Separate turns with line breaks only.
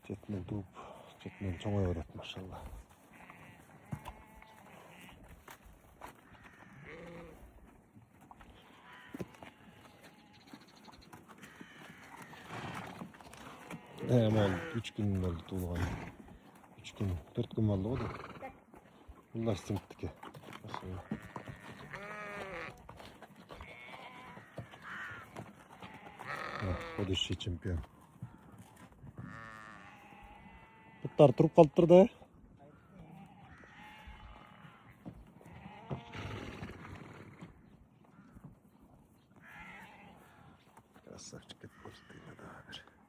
Жетмен дүүп, жетмен чоңой өрөт машалла. Aman 3 gün oldu tuğlan. 3 gün, 4 gün oldu o da. Bunlar sinti ki. Будущий чемпион. Бұттар тұрып қалып тұр да. Красавчик, это просто иногда.